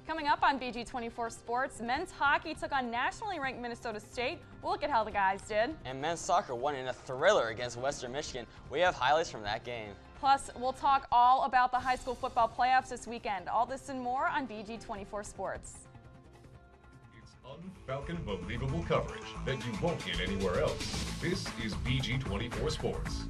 Coming up on BG24 Sports, men's hockey took on nationally ranked Minnesota State. We'll look at how the guys did. And men's soccer won in a thriller against Western Michigan. We have highlights from that game. Plus, we'll talk all about the high school football playoffs this weekend. All this and more on BG24 Sports. It's un-Falcon believable coverage that you won't get anywhere else. This is BG24 Sports.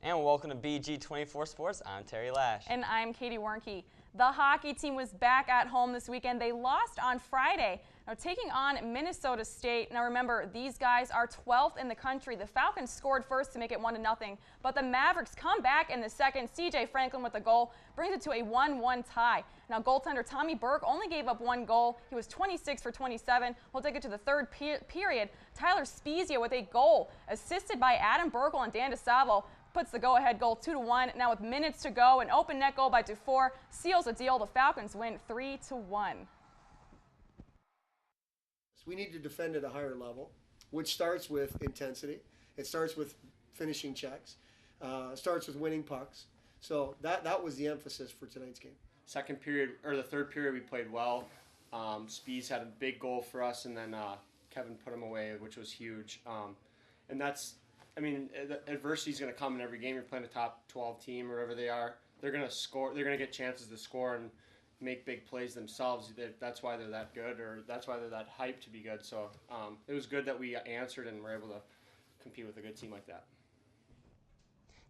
And welcome to BG24 Sports. I'm Terry Lash. And I'm Katie Warnke. The hockey team was back at home this weekend. They lost on Friday. Now taking on Minnesota State. Now remember, these guys are 12th in the country. The Falcons scored first to make it 1-0, but the Mavericks come back in the second. CJ Franklin with the goal brings it to a 1-1 tie. Now goaltender Tommy Burke only gave up one goal. He was 26 for 27. We'll take it to the third period. Tyler Spezia with a goal assisted by Adam Burkle and Dan DeSavo. Puts the go-ahead goal 2-1. Now with minutes to go, an open net goal by Dufour seals the deal. The Falcons win 3-1. We need to defend at a higher level, which starts with intensity. It starts with finishing checks. Starts with winning pucks. So that was the emphasis for tonight's game. Second period, or the third period, we played well. Spees had a big goal for us, and then Kevin put him away, which was huge. And that's, I mean, adversity is going to come in every game. You're playing a top 12 team, or wherever they are. They're going to score. They're going to get chances to score and make big plays themselves. That's why they're that good, or that's why they're that hyped to be good. So it was good that we answered and were able to compete with a good team like that.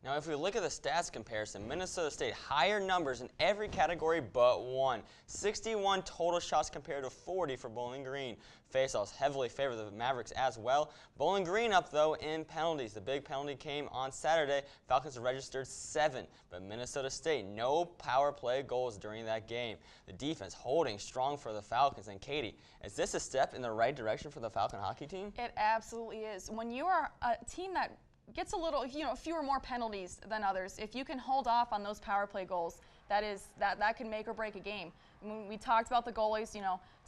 Now, if we look at the stats comparison, Minnesota State higher numbers in every category but one. 61 total shots compared to 40 for Bowling Green. Faceoffs heavily favor the Mavericks as well. Bowling Green up, though, in penalties. The big penalty came on Saturday. Falcons registered 7, but Minnesota State, no power play goals during that game. The defense holding strong for the Falcons. And Katie, is this a step in the right direction for the Falcon hockey team? It absolutely is. When you are a team that gets a little, fewer more penalties than others, if you can hold off on those power play goals, that can make or break a game. When we talked about the goalies,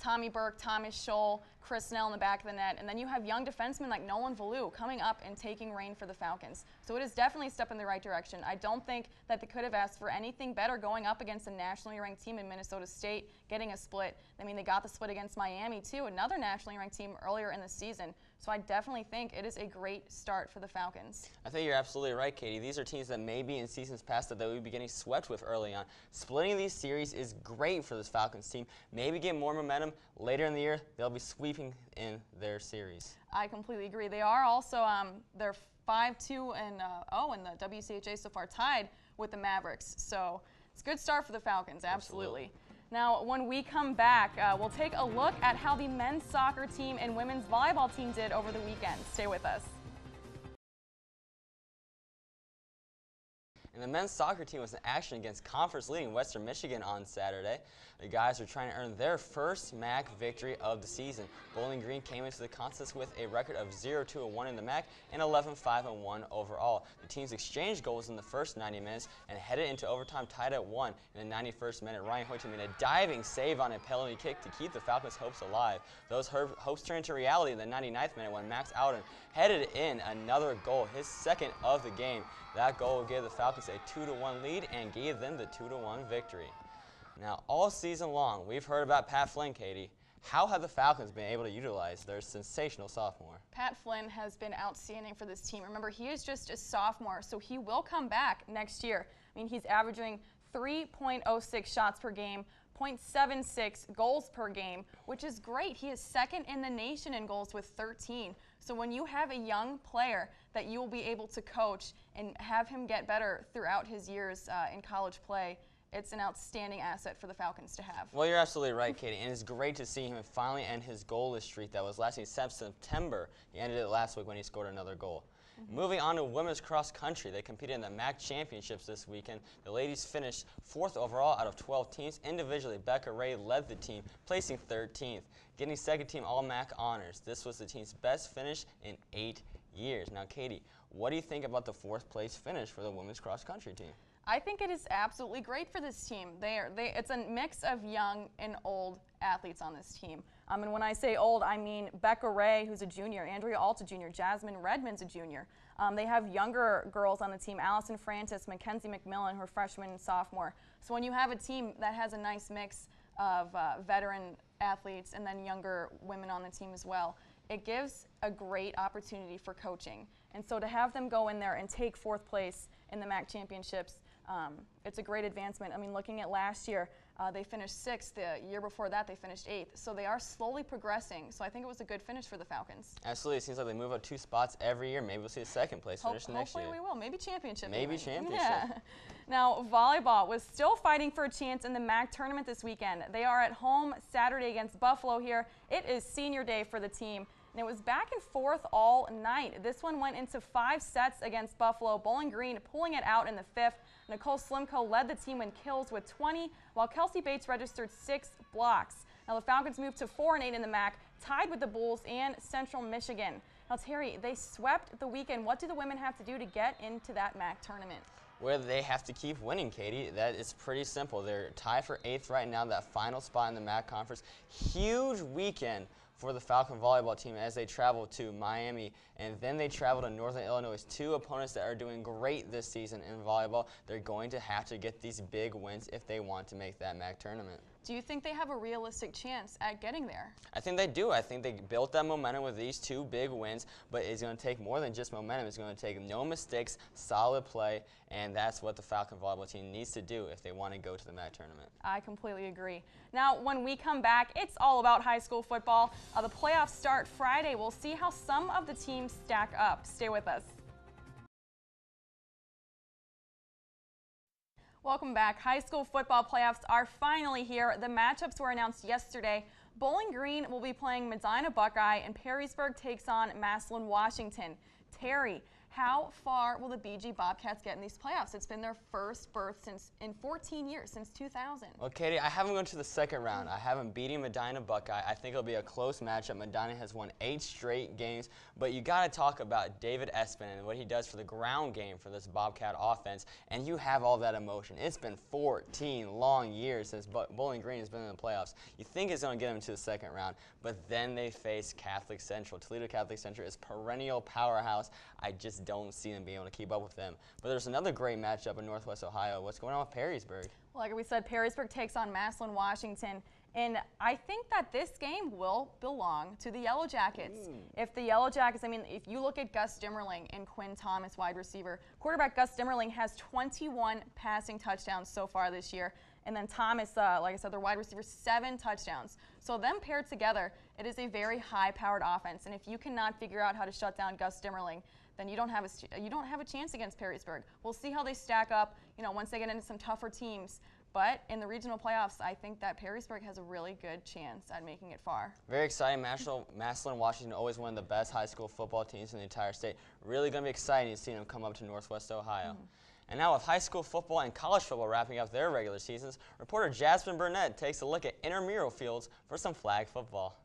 Tommy Burke, Thomas Scholl, Chris Snell in the back of the net, and then you have young defensemen like Nolanville coming up and taking reign for the Falcons. So it is definitely a step in the right direction. I don't think that they could have asked for anything better going up against a nationally ranked team in Minnesota State, getting a split. I mean, they got the split against Miami too, another nationally ranked team earlier in the season. So I definitely think it is a great start for the Falcons. I think you're absolutely right, Katie. These are teams that maybe in seasons past that they would be getting swept with early on. Splitting these series is great for this Falcons team. Maybe get more momentum. Later in the year, they'll be sweeping in their series. I completely agree. They are also, they're 5-2 and 0 in the WCHA so far, tied with the Mavericks. So it's a good start for the Falcons, absolutely. Now, when we come back, we'll take a look at how the men's soccer team and women's volleyball team did over the weekend. Stay with us. And the men's soccer team was in action against conference-leading Western Michigan on Saturday. The guys are trying to earn their first MAC victory of the season. Bowling Green came into the contest with a record of 0-2-1 in the MAC and 11-5-1 overall. The teams exchanged goals in the first 90 minutes and headed into overtime tied at 1. In the 91st minute, Ryan Hoyton made a diving save on a penalty kick to keep the Falcons' hopes alive. Those hopes turned to reality in the 99th minute when Max Alden headed in another goal, his second of the game. That goal gave the Falcons a 2-1 lead and gave them the 2-1 victory. Now, all season long, we've heard about Pat Flynn, Katie. How have the Falcons been able to utilize their sensational sophomore? Pat Flynn has been outstanding for this team. Remember, he is just a sophomore, so he will come back next year. I mean, he's averaging 3.06 shots per game, 0.76 goals per game, which is great. He is second in the nation in goals with 13. So when you have a young player that you will be able to coach and have him get better throughout his years in college play, it's an outstanding asset for the Falcons to have. Well, you're absolutely right, Katie, and it's great to see him finally end his goalless streak that was lasting since September. He ended it last week when he scored another goal. Moving on to women's cross country, they competed in the MAC championships this weekend. The ladies finished 4th overall out of 12 teams. Individually, Becca Ray led the team, placing 13th, getting second team All-MAC honors. This was the team's best finish in 8 years. Now, Katie, what do you think about the 4th place finish for the women's cross country team? I think it is absolutely great for this team. It's a mix of young and old athletes on this team. And when I say old, I mean Becca Ray, who's a junior, Andrea Alt, a junior, Jasmine Redmond's a junior. They have younger girls on the team, Allison Francis, Mackenzie McMillan, who are freshman and sophomore. So when you have a team that has a nice mix of veteran athletes and then younger women on the team as well, it gives a great opportunity for coaching. And so to have them go in there and take 4th place in the MAC championships, it's a great advancement. I mean, looking at last year, they finished 6th. The year before that, they finished 8th. So they are slowly progressing. So I think it was a good finish for the Falcons. Absolutely. It seems like they move up 2 spots every year. Maybe we'll see a 2nd place finish next year. Hopefully we will. Maybe championship. Maybe championship. Yeah. Now, volleyball was still fighting for a chance in the MAC tournament this weekend. They are at home Saturday against Buffalo here. It is senior day for the team. And it was back and forth all night. This one went into 5 sets against Buffalo. Bowling Green pulling it out in the 5th. Nicole Slimko led the team in kills with 20, while Kelsey Bates registered 6 blocks. Now the Falcons moved to 4-8 in the MAC, tied with the Bulls and Central Michigan. Now Terry, they swept the weekend. What do the women have to do to get into that MAC tournament? Well, they have to keep winning, Katie. That is pretty simple. They're tied for 8th right now, that final spot in the MAC conference. Huge weekend for the Falcon volleyball team as they travel to Miami, and then they travel to Northern Illinois. 2 opponents that are doing great this season in volleyball. They're going to have to get these big wins if they want to make that MAC tournament. Do you think they have a realistic chance at getting there? I think they do. I think they built that momentum with these 2 big wins, but it's going to take more than just momentum. It's going to take no mistakes, solid play, and that's what the Falcon volleyball team needs to do if they want to go to the MAC tournament. I completely agree. Now, when we come back, it's all about high school football. The playoffs start Friday. We'll see how some of the teams stack up. Stay with us. Welcome back. High school football playoffs are finally here. The matchups were announced yesterday. Bowling Green will be playing Medina Buckeye, and Perrysburg takes on Massillon Washington. Terry, how far will the BG Bobcats get in these playoffs? It's been their first berth in 14 years, since 2000. Well, Katie, I haven't gone to the 2nd round. I haven't beaten Medina Buckeye. I think it'll be a close matchup. Medina has won 8 straight games, but you got to talk about David Espin and what he does for the ground game for this Bobcat offense, and you have all that emotion. It's been 14 long years since Bowling Green has been in the playoffs. You think it's going to get them to the 2nd round, but then they face Catholic Central. Toledo Catholic Central is perennial powerhouse. I just don't see them being able to keep up with them. But there's another great matchup in Northwest Ohio. What's going on with Perrysburg? Well, like we said, Perrysburg takes on Massillon Washington. And I think that this game will belong to the Yellow Jackets. If the Yellow Jackets, I mean, if you look at Gus Dimmerling and Quinn Thomas, wide receiver, quarterback Gus Dimmerling has 21 passing touchdowns so far this year. And then Thomas, like I said, their wide receiver, 7 touchdowns. So them paired together, it is a very high-powered offense. And if you cannot figure out how to shut down Gus Dimmerling, then you don't have a chance against Perrysburg. We'll see how they stack up, you know, once they get into some tougher teams. But in the regional playoffs, I think that Perrysburg has a really good chance at making it far. Very exciting. Massillon Washington, always one of the best high school football teams in the entire state. Really going to be exciting to see them come up to Northwest Ohio. And now with high school football and college football wrapping up their regular seasons, reporter Jasmine Burnett takes a look at intramural fields for some flag football.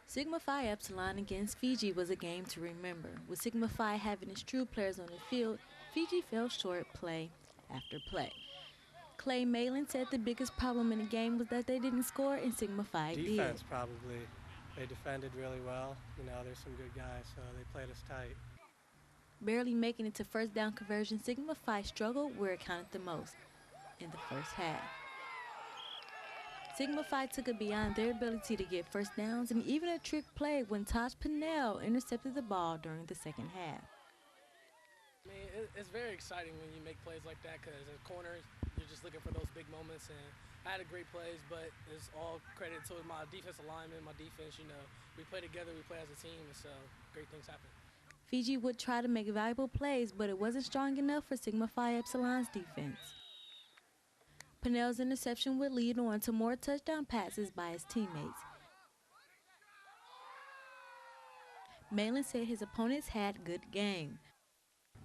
Sigma Phi Epsilon against Fiji was a game to remember. With Sigma Phi having its true players on the field, Fiji fell short play after play. Clay Malin said the biggest problem in the game was that they didn't score and Sigma Phi did. Defense, probably. They defended really well. You know, there's some good guys, so they played us tight. Barely making it to first down conversion, Sigma Phi struggled where it counted the most, in the first half. Sigma Phi took it beyond their ability to get first downs and even a trick play when Tosh Pinnell intercepted the ball during the second half. I mean, it's very exciting when you make plays like that because as corners, you're just looking for those big moments. And I had a great plays, but it's all credit to my defensive lineman, my defense. You know, we play together, we play as a team, and so great things happen. Fiji would try to make valuable plays, but it wasn't strong enough for Sigma Phi Epsilon's defense. Pinnell's interception would lead on to more touchdown passes by his teammates. Malin said his opponents had a good game.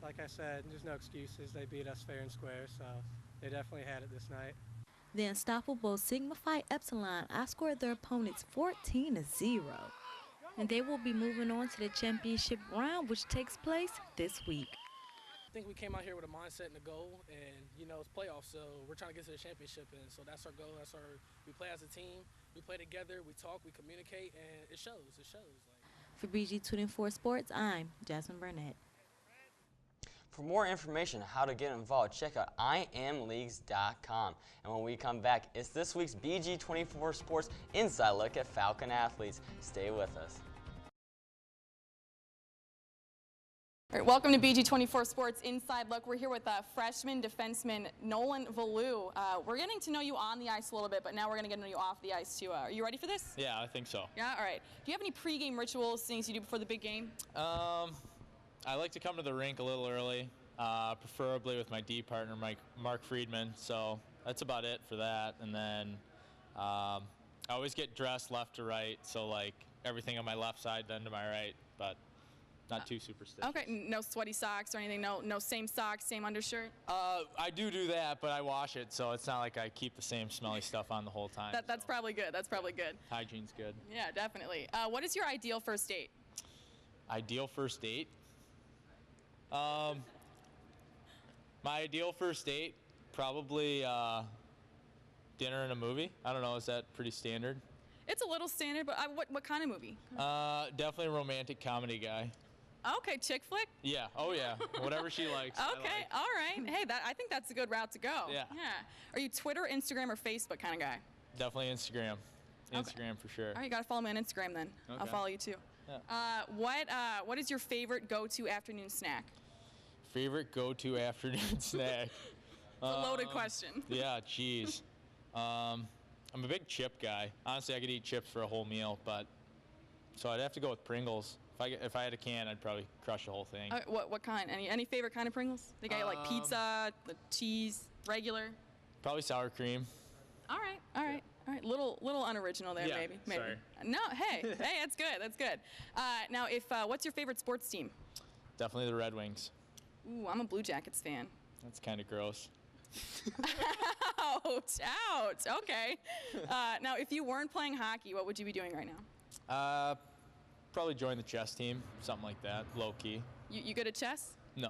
Like I said, there's no excuses. They beat us fair and square, so they definitely had it this night. The unstoppable Sigma Phi Epsilon outscored their opponents 14-0. And they will be moving on to the championship round, which takes place this week. I think we came out here with a mindset and a goal, and you know it's playoffs, so we're trying to get to the championship, and so that's our goal. We play as a team, we play together, we talk, we communicate, and it shows. It shows. For BG24 Sports, I'm Jasmine Burnett. For more information on how to get involved, check out IamLeagues.com. And when we come back, it's this week's BG24 Sports Inside Look at Falcon Athletes. Stay with us. All right, welcome to BG24 Sports Inside Look. We're here with freshman defenseman Nolanville. We're getting to know you on the ice a little bit, but now we're going to get to know you off the ice too. Are you ready for this? Yeah, I think so. Yeah, all right. Do you have any pregame rituals, things you do before the big game? I like to come to the rink a little early, preferably with my D partner, Mark Friedman. So that's about it for that. And then I always get dressed left to right, so like everything on my left side, then to my right, but not too superstitious. Okay, no sweaty socks or anything? No same socks, same undershirt? I do that, but I wash it, so it's not like I keep the same smelly stuff on the whole time. That's probably good. That's probably good. Hygiene's good. Yeah, definitely. What is your ideal first date? Ideal first date? My ideal first date, probably dinner and a movie. I don't know, is that pretty standard? It's a little standard, but what kind of movie? Definitely a romantic comedy guy. Okay, chick flick? Yeah, oh yeah, whatever she likes. Okay, all right. Hey, I think that's a good route to go. Yeah. Are you Twitter, Instagram, or Facebook kind of guy? Definitely Instagram. Instagram for sure. All right, you got to follow me on Instagram then. Okay. I'll follow you too. Yeah. What is your favorite go-to afternoon snack? Favorite go-to afternoon snack? It's a loaded question. Yeah, geez. I'm a big chip guy. Honestly, I could eat chips for a whole meal, but so I'd have to go with Pringles. If I had a can, I'd probably crush the whole thing. What kind? Any favorite kind of Pringles? They got like pizza, the cheese, regular. Probably sour cream. All right. Little unoriginal there, yeah, maybe. Sorry. No, hey, that's good. That's good. Now, what's your favorite sports team? Definitely the Red Wings. Ooh, I'm a Blue Jackets fan. That's kind of gross. Ouch. Okay. Now, if you weren't playing hockey, what would you be doing right now? Probably join the chess team, something like that, low key. You good at chess? No.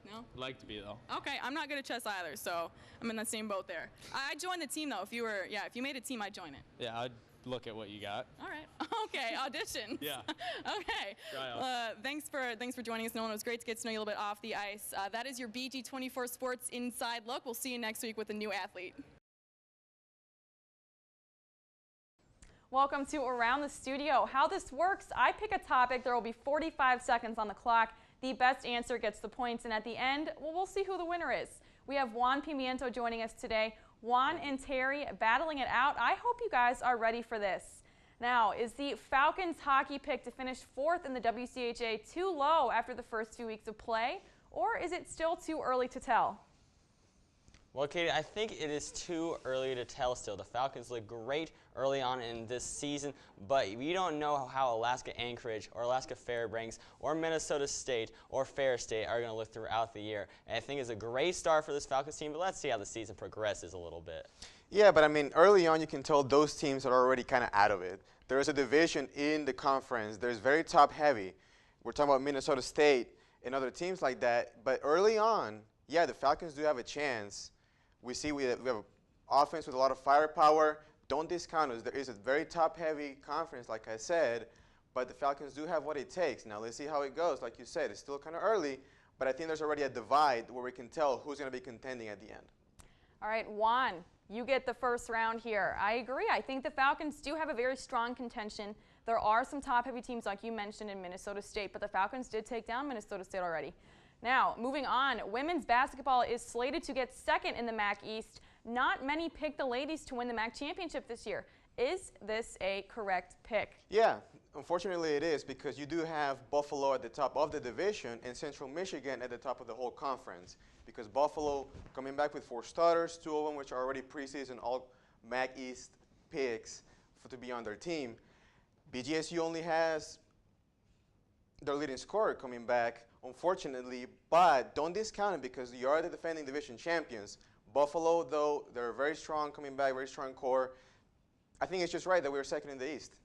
No? Like to be though. Okay, I'm not good at chess either, so I'm in the same boat there. I'd join the team though. If you made a team, I'd join it. Yeah, I'd look at what you got. All right. Okay, audition. Yeah. Okay. Try out. Thanks for joining us, Nolan. It was great to get to know you a little bit off the ice. That is your BG24 Sports Inside Look. We'll see you next week with a new athlete. Welcome to Around the Studio. How this works, I pick a topic. There will be 45 seconds on the clock. The best answer gets the points, and at the end, we'll see who the winner is. We have Juan Pimiento joining us today. Juan and Terry battling it out. I hope you guys are ready for this. Now, is the Falcons hockey pick to finish 4th in the WCHA too low after the first few weeks of play, or is it still too early to tell? Well, Katie, I think it is too early to tell still. The Falcons look great early on in this season, but we don't know how Alaska Anchorage or Alaska Fairbanks or Minnesota State or Fair State are going to look throughout the year. And I think it's a great start for this Falcons team, but let's see how the season progresses a little bit. Yeah, but I mean, early on you can tell those teams are already kind of out of it. There is a division in the conference. There's very top-heavy. We're talking about Minnesota State and other teams like that. But early on, yeah, the Falcons do have a chance. We have an offense with a lot of firepower. Don't discount us. There is a very top-heavy conference, like I said, but the Falcons do have what it takes. Now, let's see how it goes. Like you said, it's still kind of early, but I think there's already a divide where we can tell who's going to be contending at the end. All right, Juan, you get the first round here. I agree. I think the Falcons do have a very strong contention. There are some top-heavy teams, like you mentioned, in Minnesota State, but the Falcons did take down Minnesota State already. Now, moving on, women's basketball is slated to get second in the MAC East. Not many picked the ladies to win the MAC championship this year. Is this a correct pick? Yeah, unfortunately it is, because you do have Buffalo at the top of the division and Central Michigan at the top of the whole conference. Because Buffalo coming back with 4 starters, 2 of them which are already preseason all MAC East picks to be on their team. BGSU only has their leading scorer coming back, unfortunately, but don't discount it because you are the defending division champions. Buffalo, though, they're very strong coming back, very strong core. I think it's just right that we're second in the East.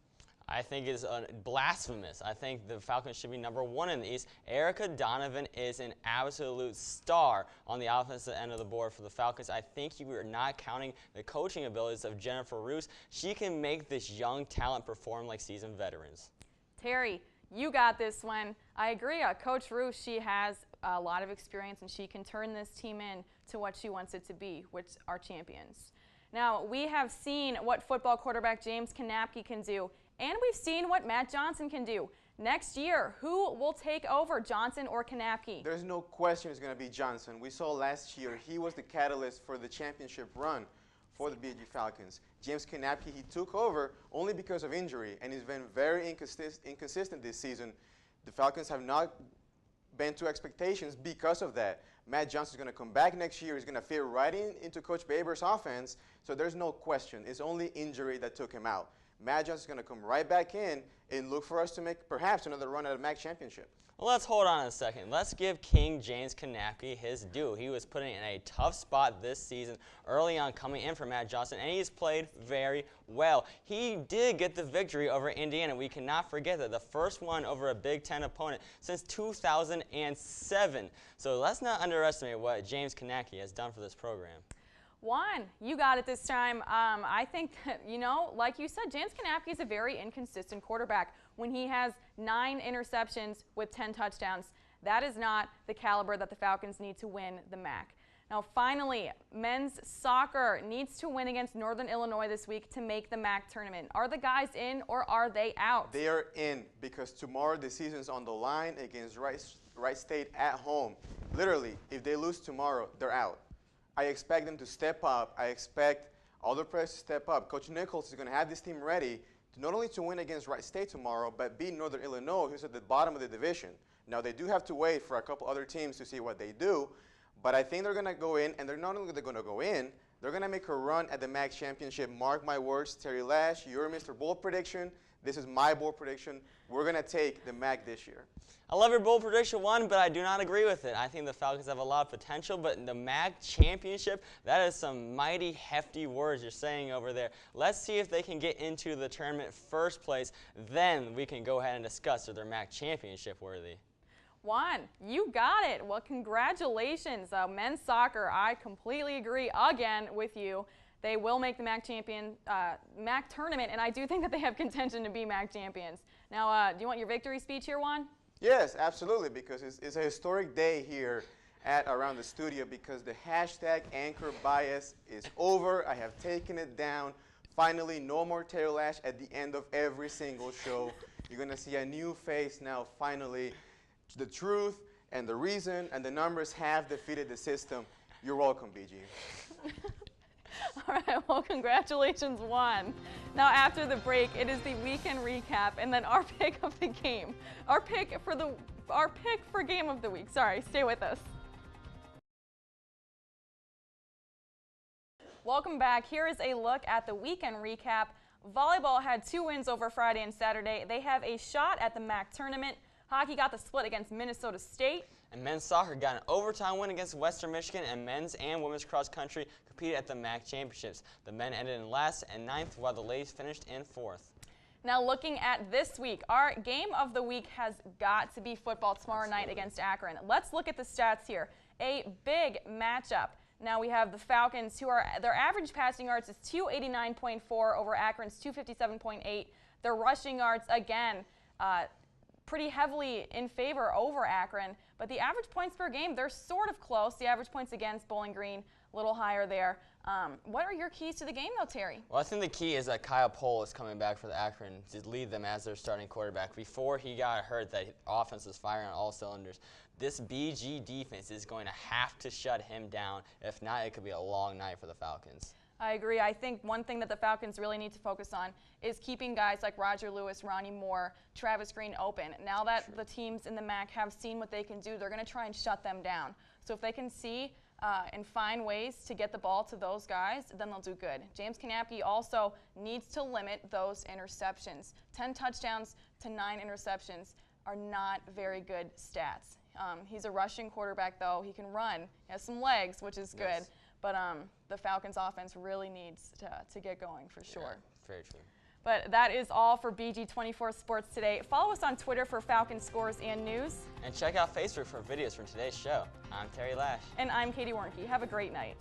I think is blasphemous. I think the Falcons should be #1 in the East. Erica Donovan is an absolute star on the offensive end of the board for the Falcons. I think you are not counting the coaching abilities of Jennifer Roos. She can make this young talent perform like seasoned veterans. Terry, you got this one. I agree. Coach Roos, she has a lot of experience, and she can turn this team in to what she wants it to be, which are champions. Now, we have seen what football quarterback James Kanapke can do, and we've seen what Matt Johnson can do. Next year, who will take over, Johnson or Kanapke? There's no question it's going to be Johnson. We saw last year he was the catalyst for the championship run for the BG Falcons. James Kanapke, he took over only because of injury, and he's been very inconsistent this season. The Falcons have not been to expectations because of that. Matt Johnson's going to come back next year. He's going to fit right into Coach Baber's offense, so there's no question. It's only injury that took him out. Matt Johnson's going to come right back in and look for us to make perhaps another run at a MAC championship. Well, let's hold on a second. Let's give King James Kanapke his due. He was put in a tough spot this season early on coming in for Matt Johnson, and he's played very well. He did get the victory over Indiana. We cannot forget that, the first one over a Big Ten opponent since 2007. So let's not underestimate what James Kanapke has done for this program. Juan, you got it this time. I think, like you said, James Kanapke is a very inconsistent quarterback. When he has 9 interceptions with 10 touchdowns, that is not the caliber that the Falcons need to win the MAC. Now, finally, men's soccer needs to win against Northern Illinois this week to make the MAC tournament. Are the guys in or are they out? They are in because tomorrow the season's on the line against Wright State at home. Literally, if they lose tomorrow, they're out. I expect them to step up. I expect all the players to step up. Coach Nichols is going to have this team ready to not only to win against Wright State tomorrow, but beat Northern Illinois, who's at the bottom of the division. Now, they do have to wait for a couple other teams to see what they do, but I think they're going to go in, and they're not only going to go in, they're going to make a run at the MAC championship. Mark my words, Terry Lash, you're Mr. Bold Prediction. This is my bold prediction. We're going to take the MAC this year. I love your bold prediction, Juan, but I do not agree with it. I think the Falcons have a lot of potential, but the MAC championship, that is some mighty hefty words you're saying over there. Let's see if they can get into the tournament first place. Then we can go ahead and discuss if they're MAC championship worthy. Juan, you got it. Well, congratulations. Men's soccer, I completely agree again with you. They will make the MAC tournament, and I do think that they have contention to be MAC champions. Now, do you want your victory speech here, Juan? Yes, absolutely, because it's a historic day here at Around the Studio because the hashtag anchor bias is over. I have taken it down. Finally, no more Terry Lash at the end of every single show. You're going to see a new face now, finally. The truth and the reason and the numbers have defeated the system. You're welcome, BG. All right, well, congratulations, Juan. Now, after the break, it is the weekend recap and then our pick of the game. Our pick for game of the week. Sorry, stay with us. Welcome back. Here is a look at the weekend recap. Volleyball had 2 wins over Friday and Saturday. They have a shot at the MAC tournament. Hockey got the split against Minnesota State. And men's soccer got an overtime win against Western Michigan, and men's and women's cross country competed at the MAC championships. The men ended in last and 9th, while the ladies finished in 4th. Now, looking at this week, our game of the week has got to be football tomorrow night against Akron. Let's look at the stats here. A big matchup. Now we have the Falcons, their average passing yards is 289.4 over Akron's 257.8. Their rushing yards, again, pretty heavily in favor over Akron, but the average points per game, they're sort of close. The average points against Bowling Green, a little higher there. What are your keys to the game, though, Terry? Well, I think the key is that Kyle Pohl is coming back for the Akron to lead them as their starting quarterback. Before he got hurt, that offense is firing on all cylinders. This BG defense is going to have to shut him down. If not, it could be a long night for the Falcons. I agree. I think one thing that the Falcons really need to focus on is keeping guys like Roger Lewis, Ronnie Moore, Travis Green open. Now that the teams in the MAC have seen what they can do, they're going to try and shut them down. So if they can see and find ways to get the ball to those guys, then they'll do good. James Kanapke also needs to limit those interceptions. 10 touchdowns to 9 interceptions are not very good stats. He's a rushing quarterback, though. He can run. He has some legs, which is good. Yes. But the Falcons' offense really needs to get going for sure. Yeah, very true. But that is all for BG24 Sports today. Follow us on Twitter for Falcon scores and news. And check out Facebook for videos from today's show. I'm Terry Lash. And I'm Katie Warnke. Have a great night.